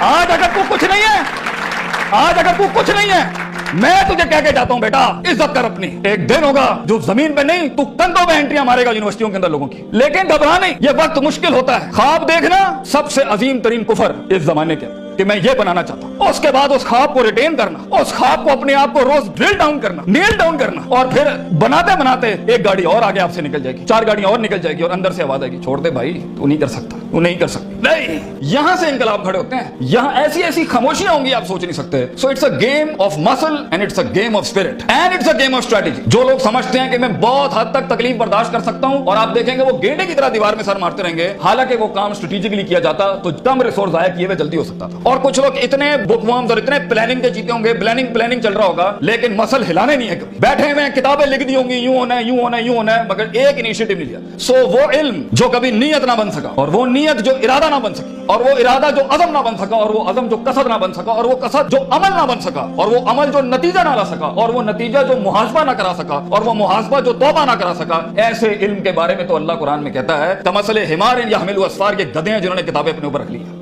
آج اگر تو کچھ نہیں ہے، آج اگر تو کچھ نہیں ہے، میں تجھے کہہ کے جاتا ہوں بیٹا عزت کر اپنی. ایک دن ہوگا جو زمین پہ نہیں تو کندھوں پہ انٹریاں مارے گا یونیورسٹیوں کے اندر لوگوں کی. لیکن گھبرا نہیں، یہ وقت مشکل ہوتا ہے. خواب دیکھنا سب سے عظیم ترین کفر اس زمانے کے کہ میں یہ بنانا چاہتا ہوں. اس کے بعد اس خواب کو ریٹین کرنا، اس خواب کو اپنے آپ کو روز ڈرل ڈاؤن کرنا، نیل ڈاؤن کرنا، اور پھر بناتے بناتے ایک گاڑی اور آگے آپ سے نکل جائے گی، 4 گاڑیاں اور نکل جائے گی، اور اندر سے آواز آئے گی چھوڑ دے بھائی تو نہیں کر سکتا، تو نہیں کر سکتی. نہیں، یہاں سے انقلاب کھڑے ہوتے ہیں. یہاں ایسی ایسی خاموشیاں ہوں گی آپ سوچ نہیں سکتے. So it's a game of muscle and it's a game of spirit and it's a game of strategy. جو لوگ سمجھتے ہیں کہ میں بہت حد تک تکلیف برداشت کر سکتا ہوں، اور آپ دیکھیں گے وہ گینڈے کی طرح دیوار میں سر مارتے رہیں گے، حالانکہ وہ کام اسٹریٹجکلی کیا جاتا تو کم ریسورس ضائع کیے ہوئے جلدی ہو سکتا تھا. اور کچھ لوگ اتنے بک وارمز اور اتنے پلاننگ کے جیتے ہوں گے، پلاننگ چل رہا ہوگا، لیکن مسل ہلانے نہیں ہے. کبھی بیٹھے ہوئے کتابیں لکھ دی ہوں گی یوں ہونا ہے یوں ہونا ہے یوں ہونا ہے، مگر ایک انیشیٹو نہیں لیا. سو وہ علم جو کبھی نیت نہ بن سکا، اور وہ نیت جو ارادہ نہ بن سکی، اور وہ ارادہ جو عزم نہ بن سکا، اور وہ عزم جو قصد نہ بن سکا، اور وہ قصد جو عمل نہ بن سکا، اور وہ عمل جو نتیجہ نہ لا سکا، اور وہ نتیجہ جو محاسبہ نہ کرا سکا، اور وہ محاسبہ جو توبہ نہ کرا سکا، ایسے علم کے بارے میں تو اللہ قرآن میں کہتا ہے کمثل حمار یحمل اسفار، یہ گدھے ہیں جنہوں نے کتابیں اپنے اوپر رکھ لی ہیں.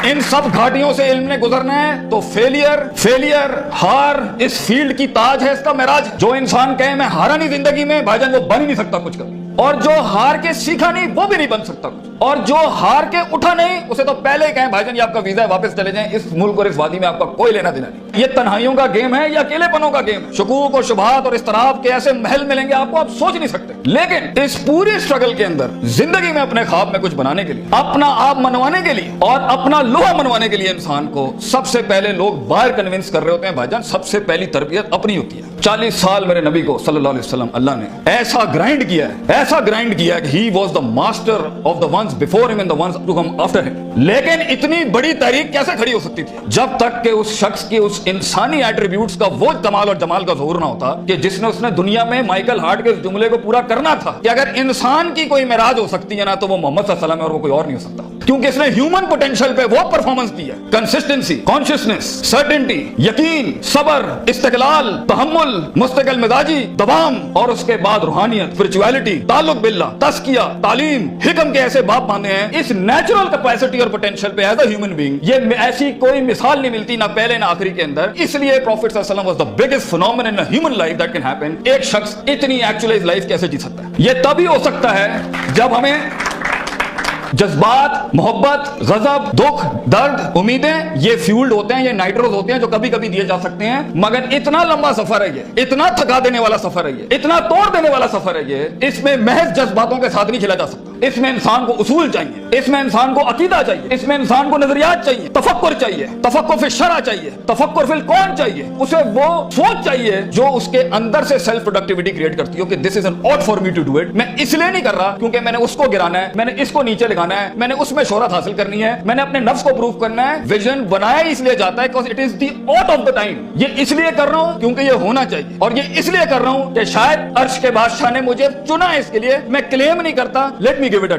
ان سب گھاٹیوں سے علم نے گزرنا ہے تو فیلئر ہار اس فیلڈ کی تاج ہے، اس کا معراج. جو انسان کہے میں ہارا نہیں زندگی میں، بھائی جان وہ بن ہی نہیں سکتا کچھ کبھی. اور جو ہار کے سیکھا نہیں وہ بھی نہیں بن سکتا کچھ. اور جو ہار کے اٹھا نہیں اسے تو پہلے ہی کہیں بھائی جان یہ آپ کا ویزا ہے، واپس چلے جائیں، اس ملک اور اس وادی میں آپ کا کوئی لینا دینا نہیں. یہ تنہائیوں کا گیم ہے یا اکیلے پنوں کا گیم ہے. شکوک اور شبہات اور اضطراب کے ایسے محل ملیں گے آپ کو، آپ سوچ نہیں سکتے. لیکن اس پوری اسٹرگل کے اندر زندگی میں اپنے خواب میں کچھ بنانے کے لیے، اپنا آپ منوانے کے لیے، اور اپنا لوہا منوانے کے لیے انسان کو سب سے پہلے لوگ باہر کنونس کر رہے ہوتے ہیں. بھائی جان سب سے پہلی تربیت اپنی ہوتی ہے. 40 سال میرے نبی کو صلی اللہ علیہ وسلم اللہ نے ایسا گرائنڈ کیا ہے کہ he was the master of the ones before him and the ones to come after him. لیکن اتنی بڑی تحریک کیسے کھڑی ہو سکتی تھی جب تک کہ اس شخص کی اس انسانی ایٹریبیوٹس کا وہ کمال اور جمال کا ظہور نہ ہوتا کہ جس نے اس نے دنیا میں مائیکل ہارٹ کے اس جملے کو پورا کرنا تھا کہ اگر انسان کی کوئی معراج ہو سکتی ہے نا تو وہ محمد صلی اللہ علیہ وسلم ہے اور وہ کوئی اور نہیں ہو سکتا، کیونکہ اس نے ہیومن پوٹینشل پہ وہ پرفارمنس دی ہے. کنسسٹنسی، کانشیسنس، سرٹنٹی، یقین، صبر، استقلال، تحمل، مستقل مزاجی، دوام، اور اس کے بعد روحانیت، اسپرچویلٹی، تعلق باللہ، تزکیہ، تعلیم، حکم کے ایسے باپ باندھے ہیں. اس نیچرل کیپیسٹی اور پوٹینشل پہ ایز اے ہیومن بینگ یہ ایسی کوئی مثال نہیں ملتی، نہ پہلے نہ آخری کے اندر. اس لیے پروفٹ صلی اللہ علیہ وسلم was the biggest phenomenon in human life that can happen. ایک شخص اتنی ایکچولائز لائف کیسے جی سکتا ہے؟ یہ تبھی ہو سکتا ہے جب ہمیں جذبات، محبت، غضب، دکھ، درد، امیدیں یہ فیولڈ ہوتے ہیں، یہ نائٹروز ہوتے ہیں جو کبھی کبھی دیے جا سکتے ہیں. مگر اتنا لمبا سفر ہے یہ، اتنا تھکا دینے والا سفر ہے یہ، اتنا توڑ دینے والا سفر ہے یہ. اس میں محض جذباتوں کے ساتھ نہیں کھیلا جا سکتا. اس میں انسان کو اصول چاہیے، اس میں انسان کو عقیدہ چاہیے، اس میں انسان کو نظریات چاہیے، تفکر چاہیے، تفکر فی الشرع چاہیے، تفکر فی الکون چاہیے. اسے وہ سوچ چاہیے جو اس کے اندر سے سیلف پروڈکٹیوٹی کریٹ کرتی ہو کہ this is an ought for me to do it. میں اس لیے نہیں کر رہا کیونکہ میں نے اس کو گرانا ہے، میں نے اس کو نیچے لگانا ہے، میں نے اس میں شہرت حاصل کرنی ہے، میں نے اپنے نفس کو پروف کرنا ہے. ویژن بنایا اس لیے جاتا ہے because it is the ought of the time. یہ اس لیے کر رہا ہوں کیونکہ یہ ہونا چاہیے، اور یہ اس لیے کر رہا ہوں کہ شاید عرش کے بادشاہ نے مجھے چنا ہے اس کے لیے. میں کلیم نہیں کرتا. Let me give it a